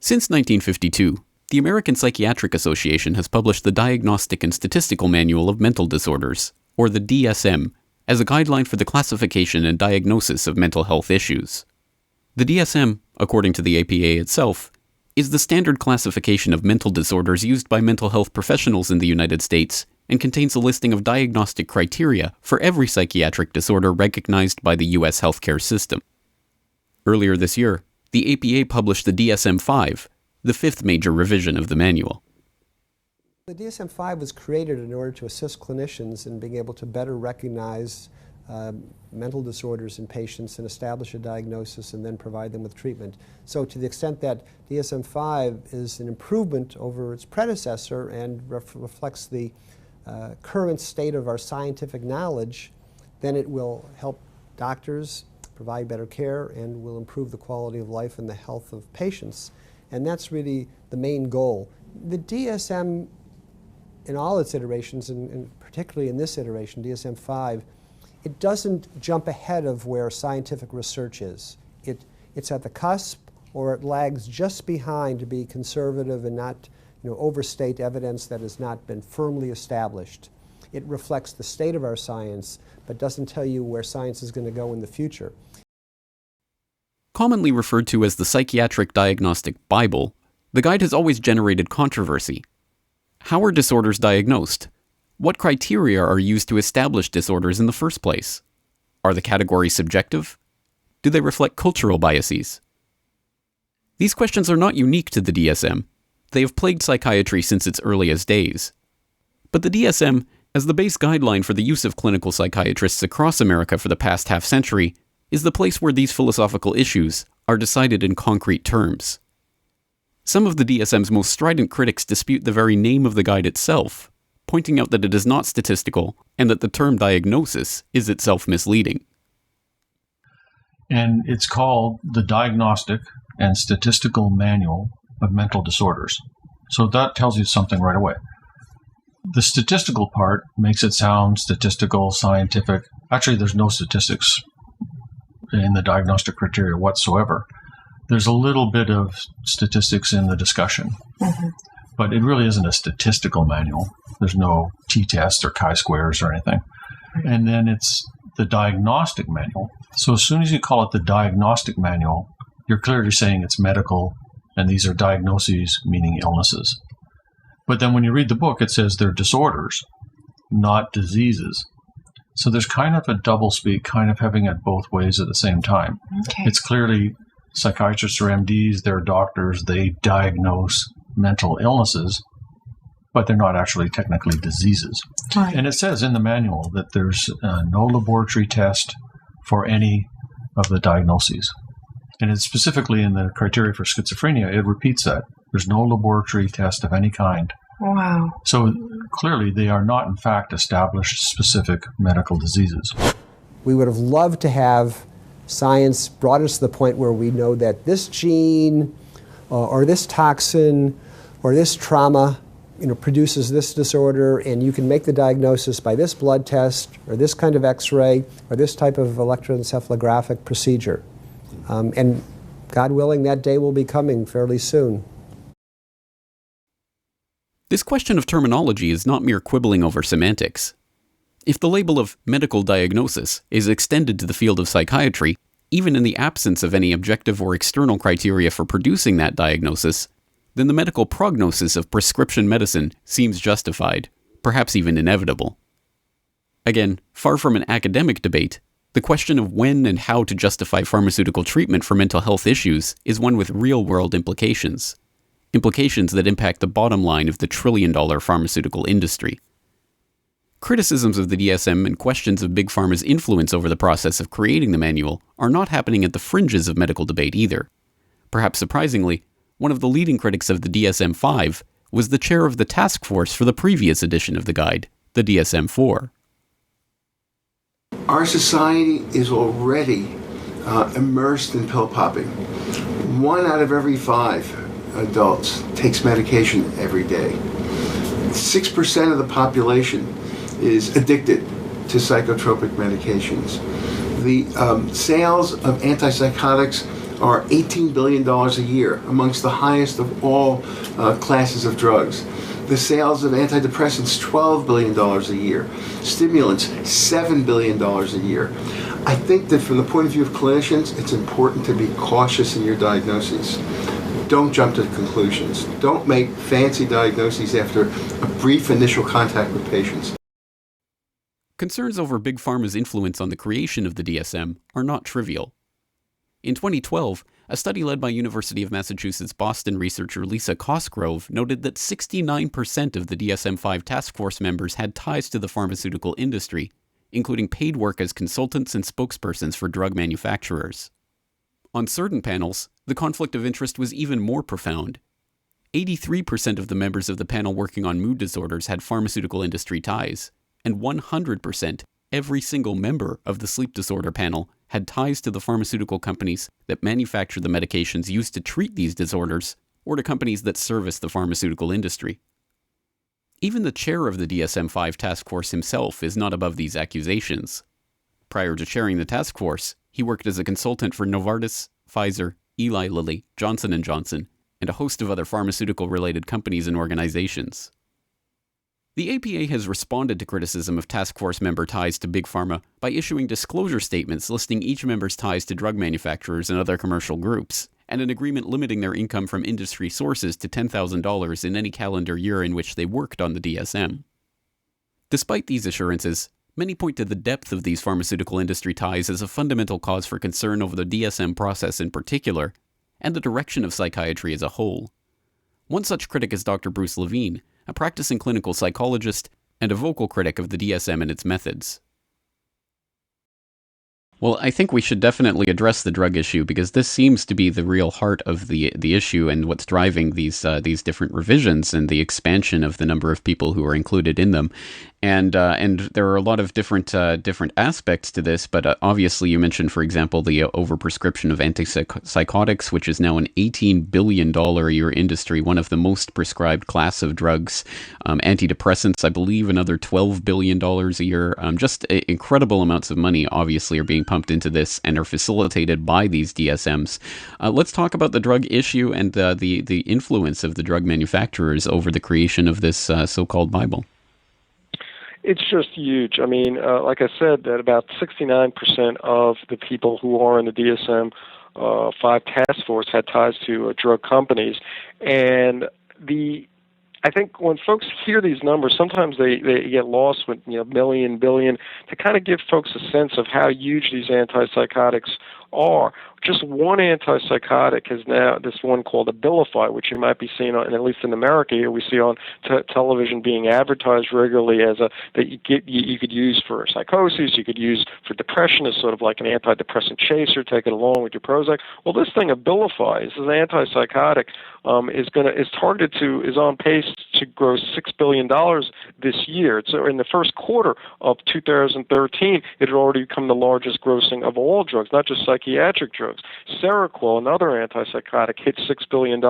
Since 1952, the American Psychiatric Association has published the Diagnostic and Statistical Manual of Mental Disorders, or the DSM, as a guideline for the classification and diagnosis of mental health issues. The DSM, according to the APA itself, is the standard classification of mental disorders used by mental health professionals in the United States and contains a listing of diagnostic criteria for every psychiatric disorder recognized by the U.S. healthcare system. Earlier this year, the APA published the DSM-5, the fifth major revision of the manual. The DSM-5 was created in order to assist clinicians in being able to better recognize mental disorders in patients and establish a diagnosis and then provide them with treatment. So to the extent that DSM-5 is an improvement over its predecessor and reflects the current state of our scientific knowledge, then it will help doctors provide better care and will improve the quality of life and the health of patients. And that's really the main goal. The DSM, in all its iterations, and particularly in this iteration, DSM-5, it doesn't jump ahead of where scientific research is. It's at the cusp, or it lags just behind to be conservative and not overstate evidence that has not been firmly established. It reflects the state of our science, but doesn't tell you where science is going to go in the future. Commonly referred to as the Psychiatric Diagnostic Bible, the guide has always generated controversy. How are disorders diagnosed? What criteria are used to establish disorders in the first place? Are the categories subjective? Do they reflect cultural biases? These questions are not unique to the DSM. They have plagued psychiatry since its earliest days. But the DSM, as the base guideline for the use of clinical psychiatrists across America for the past half-century, is the place where these philosophical issues are decided in concrete terms. Some of the DSM's most strident critics dispute the very name of the guide itself, pointing out that it is not statistical and that the term diagnosis is itself misleading. And it's called the Diagnostic and Statistical Manual of Mental Disorders. So that tells you something right away. The statistical part makes it sound statistical, scientific. Actually, there's no statistics in the diagnostic criteria whatsoever. There's a little bit of statistics in the discussion, but it really isn't a statistical manual. There's no t-tests or chi-squares or anything. And then it's the diagnostic manual. So as soon as you call it the diagnostic manual, you're clearly saying it's medical, and these are diagnoses, meaning illnesses. But then when you read the book, it says they're disorders, not diseases. So there's kind of a doublespeak, kind of having it both ways at the same time. Okay. It's clearly psychiatrists or MDs, they're doctors, they diagnose mental illnesses, but they're not actually technically diseases. Right. And it says in the manual that there's no laboratory test for any of the diagnoses. And it's specifically in the criteria for schizophrenia, it repeats that. There's no laboratory test of any kind. Wow. So clearly they are not, in fact, established specific medical diseases. We would have loved to have science brought us to the point where we know that this gene or this toxin or this trauma produces this disorder, and you can make the diagnosis by this blood test or this kind of x-ray or this type of electroencephalographic procedure. And God willing, that day will be coming fairly soon. This question of terminology is not mere quibbling over semantics. If the label of medical diagnosis is extended to the field of psychiatry, even in the absence of any objective or external criteria for producing that diagnosis, then the medical prognosis of prescription medicine seems justified, perhaps even inevitable. Again, far from an academic debate, the question of when and how to justify pharmaceutical treatment for mental health issues is one with real-world implications. Implications that impact the bottom line of the trillion-dollar pharmaceutical industry. Criticisms of the DSM and questions of Big Pharma's influence over the process of creating the manual are not happening at the fringes of medical debate either. Perhaps surprisingly, one of the leading critics of the DSM-5 was the chair of the task force for the previous edition of the guide, the DSM-4. Our society is already immersed in pill popping. 1 out of every 5 adults takes medication every day. 6% of the population is addicted to psychotropic medications. The sales of antipsychotics are $18 billion a year, amongst the highest of all classes of drugs. The sales of antidepressants, $12 billion a year. Stimulants, $7 billion a year. I think that from the point of view of clinicians, it's important to be cautious in your diagnoses. Don't jump to conclusions. Don't make fancy diagnoses after a brief initial contact with patients. Concerns over Big Pharma's influence on the creation of the DSM are not trivial. In 2012, a study led by University of Massachusetts Boston researcher Lisa Cosgrove noted that 69% of the DSM-5 task force members had ties to the pharmaceutical industry, including paid work as consultants and spokespersons for drug manufacturers. On certain panels, the conflict of interest was even more profound. 83% of the members of the panel working on mood disorders had pharmaceutical industry ties, and 100%, every single member of the sleep disorder panel, had ties to the pharmaceutical companies that manufacture the medications used to treat these disorders, or to companies that service the pharmaceutical industry. Even the chair of the DSM-5 task force himself is not above these accusations. Prior to chairing the task force, he worked as a consultant for Novartis, Pfizer, Eli Lilly, Johnson & Johnson, and a host of other pharmaceutical-related companies and organizations. The APA has responded to criticism of task force member ties to Big Pharma by issuing disclosure statements listing each member's ties to drug manufacturers and other commercial groups, and an agreement limiting their income from industry sources to $10,000 in any calendar year in which they worked on the DSM. Despite these assurances, many point to the depth of these pharmaceutical industry ties as a fundamental cause for concern over the DSM process in particular, and the direction of psychiatry as a whole. One such critic is Dr. Bruce Levine, a practicing clinical psychologist and a vocal critic of the DSM and its methods. Well, I think we should definitely address the drug issue because this seems to be the real heart of the issue and what's driving these different revisions and the expansion of the number of people who are included in them. And there are a lot of different aspects to this, but obviously you mentioned, for example, the overprescription of antipsychotics, which is now an $18 billion a year industry, one of the most prescribed class of drugs. Antidepressants, I believe, another $12 billion a year. Just incredible amounts of money, obviously, are being pumped into this and are facilitated by these DSMs. Let's talk about the drug issue and the influence of the drug manufacturers over the creation of this so-called Bible. It's just huge. I mean, like I said, that about 69% of the people who are in the DSM-5 task force had ties to drug companies. And I think when folks hear these numbers, sometimes they get lost with million, billion, to kind of give folks a sense of how huge these antipsychotics are. Just one antipsychotic is now this one called Abilify, which you might be seeing on, and at least in America here, we see on television being advertised regularly as that you could use for psychosis, you could use for depression as sort of like an antidepressant chaser, take it along with your Prozac. Well, this thing Abilify, this is an antipsychotic, is on pace to gross $6 billion this year. So in the first quarter of 2013, it had already become the largest grossing of all drugs, not just psychiatric drugs. Seroquel, another antipsychotic, hit $6 billion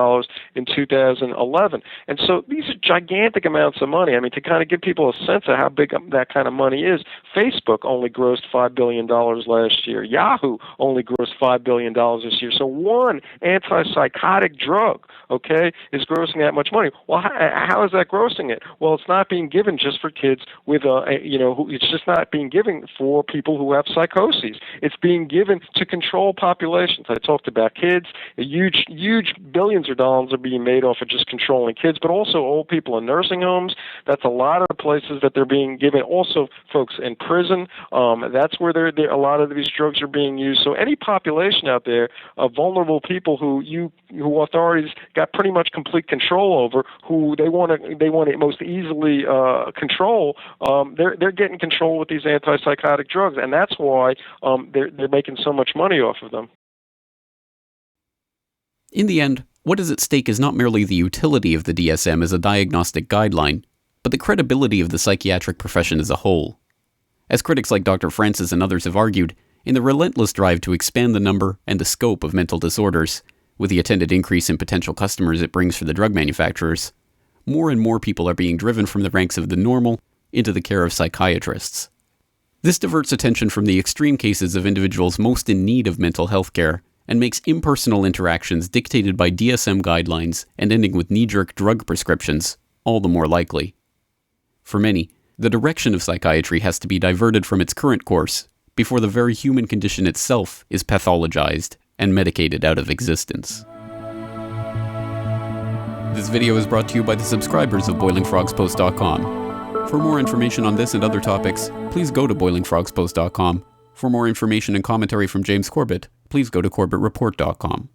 in 2011. And so these are gigantic amounts of money. I mean, to kind of give people a sense of how big that kind of money is, Facebook only grossed $5 billion last year. Yahoo only grossed $5 billion this year. So one antipsychotic drug, okay, is grossing that much money. Well, how is that grossing it? Well, it's not being given just for kids with, it's just not being given for people who have psychoses. It's being given to control populations. I talked about kids. Huge billions of dollars are being made off of just controlling kids, but also old people in nursing homes. That's a lot of the places that they're being given. Also, folks in prison. That's where a lot of these drugs are being used. So any population out there of vulnerable people who authorities got pretty much complete control over, who they want to most easily control, they're getting control with these antipsychotic drugs, and that's why they're making so much money off of them. In the end, what is at stake is not merely the utility of the DSM as a diagnostic guideline, but the credibility of the psychiatric profession as a whole. As critics like Dr. Francis and others have argued, in the relentless drive to expand the number and the scope of mental disorders, with the attendant increase in potential customers it brings for the drug manufacturers, more and more people are being driven from the ranks of the normal into the care of psychiatrists. This diverts attention from the extreme cases of individuals most in need of mental health care and makes impersonal interactions dictated by DSM guidelines and ending with knee-jerk drug prescriptions all the more likely. For many, the direction of psychiatry has to be diverted from its current course before the very human condition itself is pathologized and medicated out of existence. This video is brought to you by the subscribers of BoilingFrogsPost.com. For more information on this and other topics, please go to BoilingFrogsPost.com. For more information and commentary from James Corbett, please go to CorbettReport.com.